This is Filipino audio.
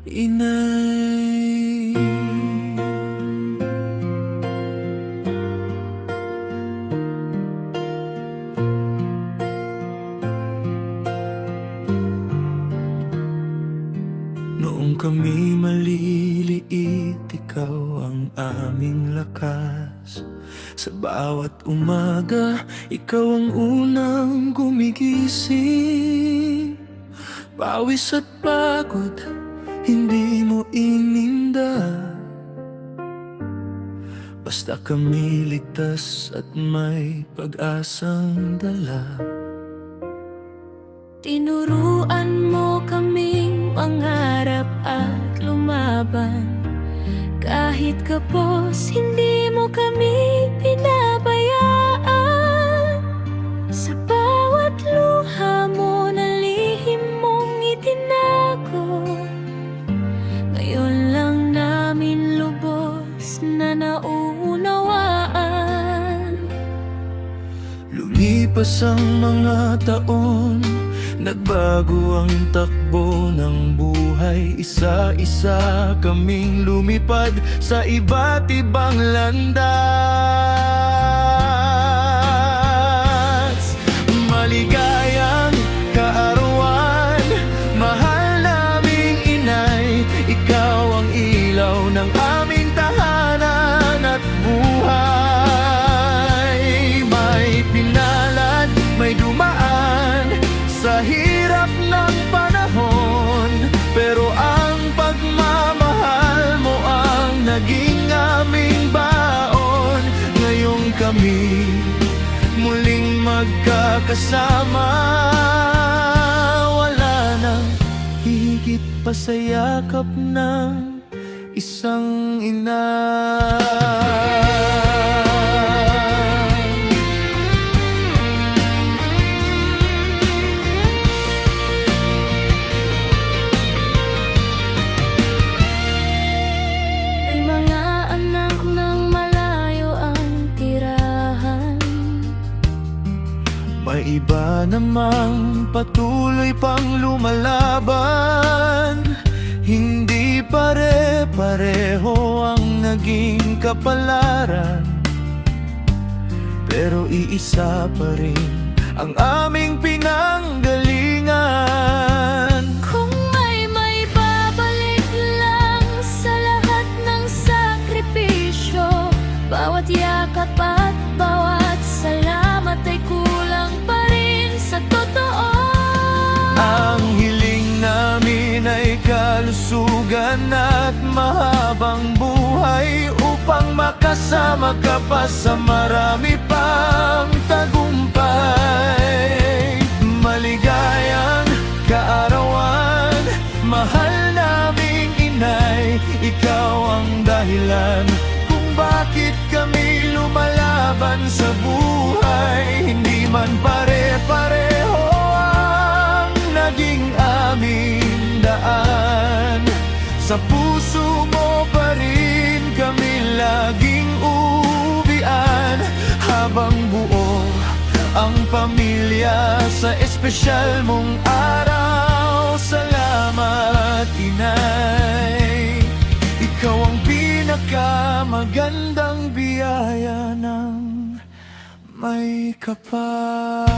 inay. Noong kami maliliit, ikaw ang aming lakas. Sa bawat umaga, ikaw ang unang gumigising. Pawis at pagod, hindi mo ininda. Basta kami ligtas at may pag-asang dala. Tinuruan mo kaming mangarap at lumaban. Kahit kapos, hindi mo kami pinabayaan. Sa bawat luha mo na lihim mong itinago, ngayon lang namin lubos na naunawaan. Lumipas ang mga taon, nagbago ang takbo ng buhay. Isa-isa kaming lumipad sa iba't ibang landas. Maligayang kaarawan, mahal naming inay. Ikaw ang ilaw ng aming tahanan at buhay. May pinalad, may dumaan sa hirap ng panahon, pero ang pagmamahal mo ang naging aming baon. Ngayong kami muling magkakasama, wala nang higit pa sa yakap ng isang ina. May iba namang patuloy pang lumalaban. Hindi pare-pareho ang naging kapalaran, pero iisa pa rin ang aming pinanggalingan. Kung may babalik lang sa lahat ng sakripisyo, bawat yakap at bawat salamat ay kulang pa rin sa totoo. Ang hiling namin ay kalusugan at mahabang buhay, upang makasama ka pa sa marami pang tagumpay. Maligayang kaarawan, mahal naming inay. Ikaw ang dahilan kung bakit kami lumalaban sa buhay. Hindi man pare-pareho ang naging aming daan, sa puso mo pa rin kami laging uwian. Habang buo ang pamilya sa espesyal mong araw, salamat inay. Ikaw ang pinakamagandang biyaya ng may kapal.